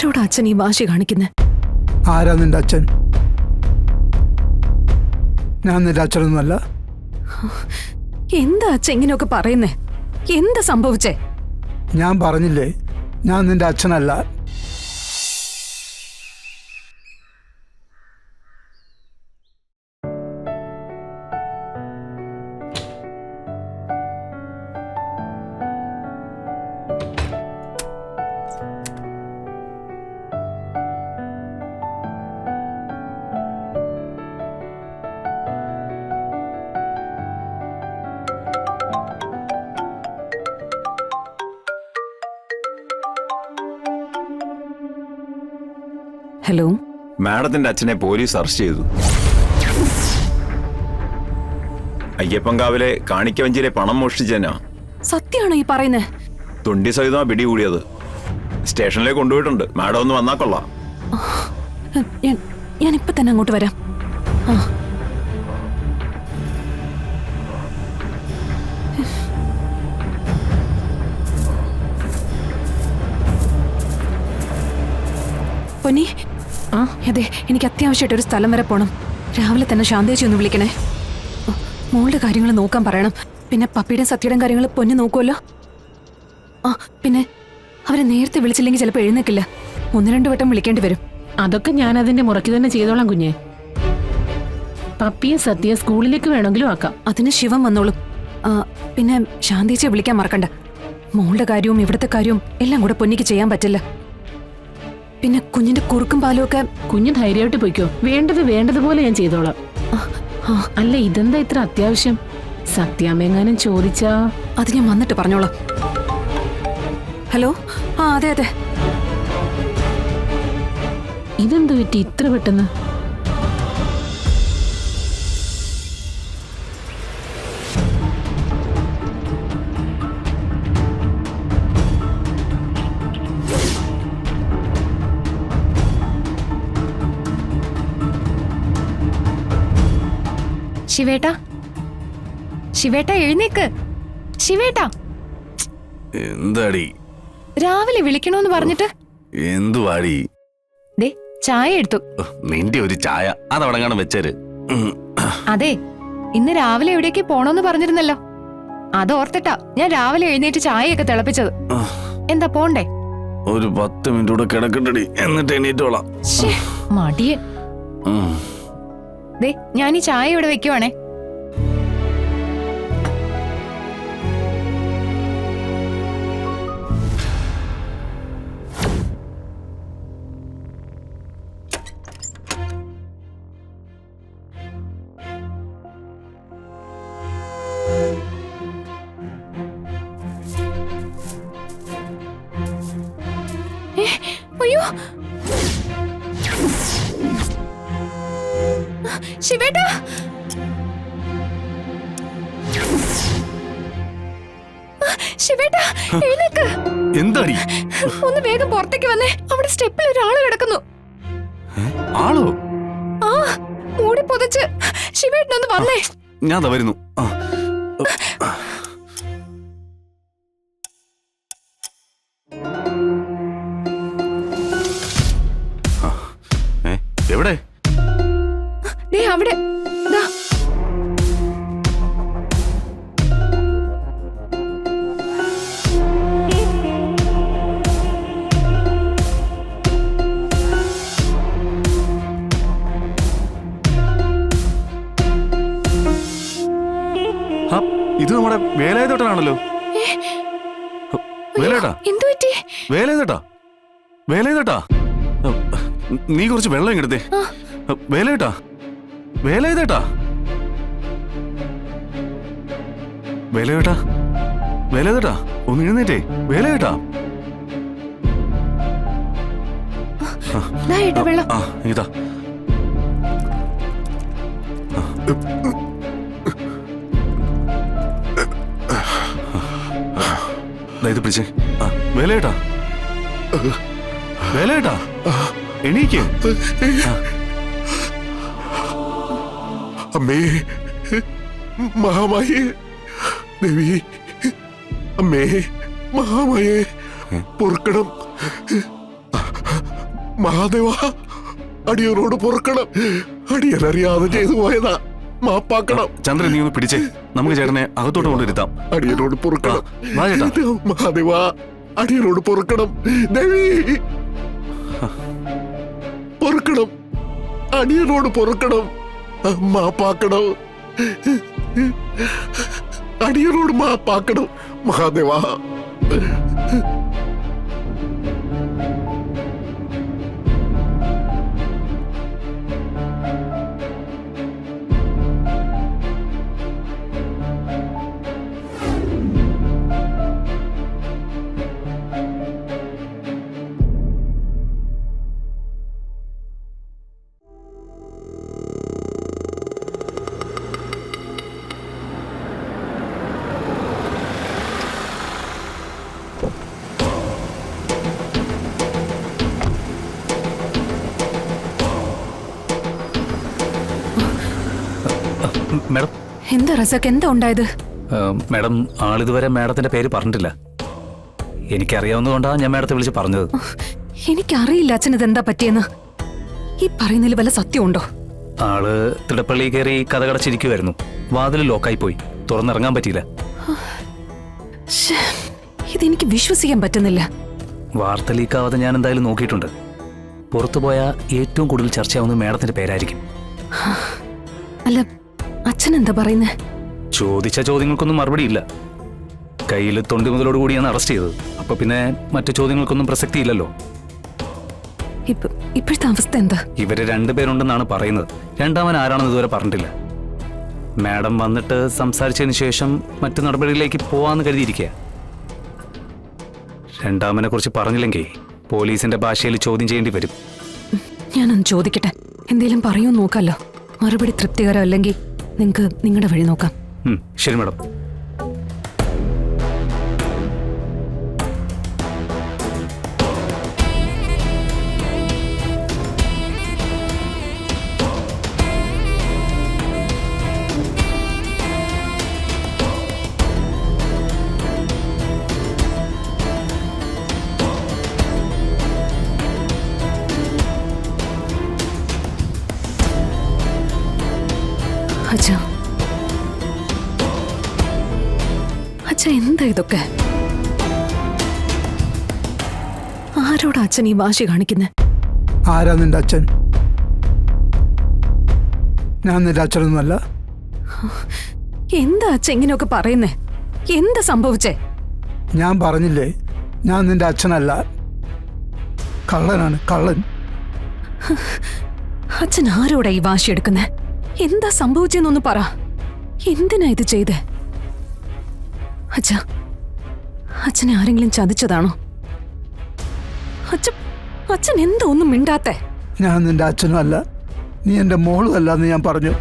ആരോടാ അച്ഛൻ ഈ വാശി കാണിക്കുന്നേ? ആരാ നിന്റെ അച്ഛൻ? ഞാൻ നിന്റെ അച്ഛനൊന്നുമല്ല. എന്താ അച്ഛൻ ഇങ്ങനെയൊക്കെ പറയുന്നേ? എന്താ സംഭവിച്ചേ? ഞാൻ പറഞ്ഞില്ലേ, ഞാൻ നിന്റെ അച്ഛനല്ല. ഹലോ, മാഡത്തിന്റെ അച്ഛനെ പോലീസ് അറസ്റ്റ് ചെയ്തു. അയ്യപ്പൻകാവിലെ കാണിക്കവഞ്ചിയിലെ പണം മോഷ്ടിച്ചതിനാ. സത്യമാണോ ഈ പറയുന്നേ? തൊണ്ടി സഹിതമാ പിടികൂടിയത്. സ്റ്റേഷനിലേക്ക് കൊണ്ടുപോയിട്ടുണ്ട്. മാഡം ഒന്ന് വന്നാ കൊള്ളാം. ഞാൻ ഇപ്പൊ തന്നെ അങ്ങോട്ട് വരാം. പൊന്നി, അതെ, എനിക്ക് അത്യാവശ്യമായിട്ട് ഒരു സ്ഥലം വരെ പോണം. രാവിലെ തന്നെ ശാന്തേച്ചി ഒന്ന് വിളിക്കണേ. മോളുടെ കാര്യങ്ങൾ നോക്കാൻ പറയണം. പിന്നെ പപ്പിയുടെ സത്യയുടെയും കാര്യങ്ങൾ പൊന്നി നോക്കുമല്ലോ. പിന്നെ അവരെ നേരത്തെ വിളിച്ചില്ലെങ്കിൽ ചിലപ്പോൾ എഴുന്നേക്കില്ല. 1-2 വട്ടം വിളിക്കേണ്ടി വരും. അതൊക്കെ ഞാൻ അതിന്റെ മുറയ്ക്ക് തന്നെ ചെയ്തോളാം കുഞ്ഞെ. പപ്പിയെ സത്യ സ്കൂളിലേക്ക് വേണമെങ്കിലും ആക്കാം. അതിന് ശിവൻ വന്നോളും. പിന്നെ ശാന്തേച്ചിയെ വിളിക്കാൻ മറക്കണ്ട. മോളുടെ കാര്യവും ഇവിടുത്തെ കാര്യവും എല്ലാം കൂടെ പൊന്നിക്ക് ചെയ്യാൻ പറ്റില്ല. പിന്നെ കുഞ്ഞിന്റെ കുറുക്കും പാലും ഒക്കെ. കുഞ്ഞ് ധൈര്യമായിട്ട് പോയിക്കോ. വേണ്ടതുപോലെ ഞാൻ ചെയ്തോളാം. അല്ല, ഇതെന്താ ഇത്ര അത്യാവശ്യം? സത്യാമെങ്ങാനും ചോദിച്ചാ? അത് ഞാൻ വന്നിട്ട് പറഞ്ഞോളാം. ഹലോ, അതെ അതെ. ഇതെന്ത് പറ്റി ഇത്ര പെട്ടെന്ന്? ശിവേട്ടാ എഴുന്നേക്ക്. ശിവേട്ടാ, എന്താടി? രാവിലെ വിളിക്കണോന്ന് പറഞ്ഞിട്ട് എന്തുവാടി? ദേ ചായ എടുത്തു. നിന്റെ ഒരു ചായ അതവടങ്ങാണ് വെച്ചേര്. അതെ, ഇന്ന് രാവിലെ എവിടേക്ക് പോണോന്ന് പറഞ്ഞിരുന്നല്ലോ. അതോർത്തിട്ടാ ഞാൻ രാവിലെ എഴുന്നേറ്റ് ചായയൊക്കെ തിളപ്പിച്ചത്. എന്താ പോണ്ടേ? ഒരു 10 മിനിറ്റ് കൂടെ കിടക്കണ്ടടി, എന്നിട്ട് എണീറ്റോളാം. മടിയൻ. ദേ ഞാൻ ഈ ചായ ഇവിടെ വെക്കുവാണേ. അയ്യോ ശിവേട്ടാ, ശിവേട്ടാ എഴുന്നേക്ക്. എന്താടി? ഒന്ന് വേഗം പുറത്തേക്ക് വന്നേ. അവിടെ സ്റ്റെപ്പിൽ ഒരാള് കിടക്കുന്നു. ആളോ? മൂടി പൊതച്ച്. ശിവേട്ടനൊന്ന് വന്നേ. ഞാൻ വരുന്നു. എവിടെ? അവിടെ ഇത് നമ്മുടെ വേലായുധേട്ടനാണല്ലോ. വേലായുധേട്ടാ, എന്തു പറ്റി? വേലായുധേട്ടാ, വേലായുധേട്ടാ, നീ കുറച്ച് വെള്ളം ഇങ്ങെടുത്തേ. വേലായുധേട്ടാ, വേലായുധേട്ടാ, വേലായുധേട്ടാ, വേലായുധേട്ടാ, ഒന്ന് എഴുന്നേറ്റേ. വേലായുധേട്ടാ, വെള്ളം. ഇതാ. ഇത് പിടിച്ചേ. വേലയേട്ടാ, വേലയേട്ടാ, എണീക്ക്. അമ്മേ, മഹാമായേ, ദേവി, അമ്മേ, മഹാമായേ, പൊറുക്കണം. മഹാദേവ, അടിയനോട് പൊറുക്കണം. അടിയനറിയാതെ ചെയ്തു പോയതാ, മാപ്പാക്കണം. ചന്ദ്രൻ, നീ ഒന്ന് പിടിച്ചേ, നമുക്ക് ചേട്ടനെ അകത്തോട്ട് കൊണ്ടിരുത്താം. അടിയനോട് പൊറുക്കണം. വാ ചേട്ടാ. മഹാദേവ, അടിയനോട് പൊറുക്കണം. ദേവി, പൊറുക്കണം. അടിയനോട് പൊറുക്കണം, മാപ്പാക്കണം. അടിയനോട് മാപ്പാക്കണം മഹാദേവ. മാഡം, എന്താ റസാക്ക്, എന്താ ഉണ്ടായത്? മാഡം, ആളിതുവരെ മാഡത്തിന്റെ പേര് പറഞ്ഞിട്ടില്ല. എനിക്കറിയാവുന്നതുകൊണ്ടാണ് ഞാൻ മാഡത്തെ വിളിച്ച് പറഞ്ഞത്. എനിക്കറിയില്ല അച്ഛൻ ഇതെന്താ പറ്റിയെന്ന്. ഈ പറയുന്നതിൽ വല്ല സത്യമുണ്ടോ? ആള് തിടപ്പള്ളി കയറി കഥകടച്ചിരിക്കുമായിരുന്നു. വാതിൽ ലോക്കായി പോയി, തുറന്നിറങ്ങാൻ പറ്റിയില്ല. ശ്ശേ, ഇതെനിക്ക് വിശ്വസിക്കാൻ പറ്റുന്നില്ല. വാർത്ത ലീക്കാവാതെ ഞാൻ എന്തായാലും നോക്കിയിട്ടുണ്ട്. പുറത്തുപോയ ഏറ്റവും കൂടുതൽ ചർച്ചയാവുന്ന മാഡത്തിന്റെ പേരായിരിക്കും. അല്ല, അച്ഛൻ എന്താ പറയുന്നേ? ചോദിച്ച ചോദ്യങ്ങൾക്കൊന്നും മറുപടിയില്ല. കയ്യിൽ തൊണ്ടി മുതലോടുകൂടിയാണ് അറസ്റ്റ് ചെയ്തത്. അപ്പൊ പിന്നെ മറ്റു ചോദ്യങ്ങൾക്കൊന്നും പ്രസക്തിയില്ലല്ലോ. ഇപ്പോഴത്തെ അവസ്ഥ എന്താ? ഇവര് രണ്ടുപേരുണ്ടെന്നാണ് പറയുന്നത്. രണ്ടാമൻ ആരാണെന്ന് ഇതുവരെ പറഞ്ഞിട്ടില്ല. മാഡം വന്നിട്ട് സംസാരിച്ചതിന് ശേഷം മറ്റു നടപടികളിലേക്ക് പോവാന്ന് കരുതിയിരിക്കുക. രണ്ടാമനെ കുറിച്ച് പറഞ്ഞില്ലെങ്കിൽ പോലീസിന്റെ ഭാഷയിൽ ചോദ്യം ചെയ്യേണ്ടി വരും. ഞാനൊന്ന് ചോദിക്കട്ടെ, എന്തേലും പറയൂ നോക്കാലോ. മറുപടി തൃപ്തികരം അല്ലെങ്കിൽ നിങ്ങൾക്ക് നിങ്ങളുടെ വഴി നോക്കാം. ശരി മാഡം. അച്ഛാ, അച്ഛാ, എന്താ ഇതൊക്കെ? ആരോടാ അച്ഛൻ ഈ വാശി കാണിക്കുന്നേ? ആരാ നിന്റെ അച്ഛൻ? ഞാൻ നിന്റെ അച്ഛനൊന്നുമല്ല. എന്താ അച്ഛൻ ഇങ്ങനെയൊക്കെ പറയുന്നേ? എന്താ സംഭവിച്ചേ? ഞാൻ പറഞ്ഞില്ലേ, ഞാൻ നിന്റെ അച്ഛനല്ല. കള്ളനാണ്, കള്ളൻ. അച്ഛൻ ആരോടാ ഈ വാശി എടുക്കുന്നേ? എന്താ സംഭവിച്ചെന്നൊന്ന് പറ. എന്തിനാ ഇത് ചെയ്തേ? അച്ഛാ, അച്ഛനെ ആരെങ്കിലും ചതിച്ചതാണോ? അച്ഛൻ എന്താ ഒന്നും മിണ്ടാത്തെ? ഞാൻ നിന്റെ അച്ഛനും അല്ല, നീ എൻ്റെ മോളും അല്ല എന്ന് ഞാൻ പറഞ്ഞു.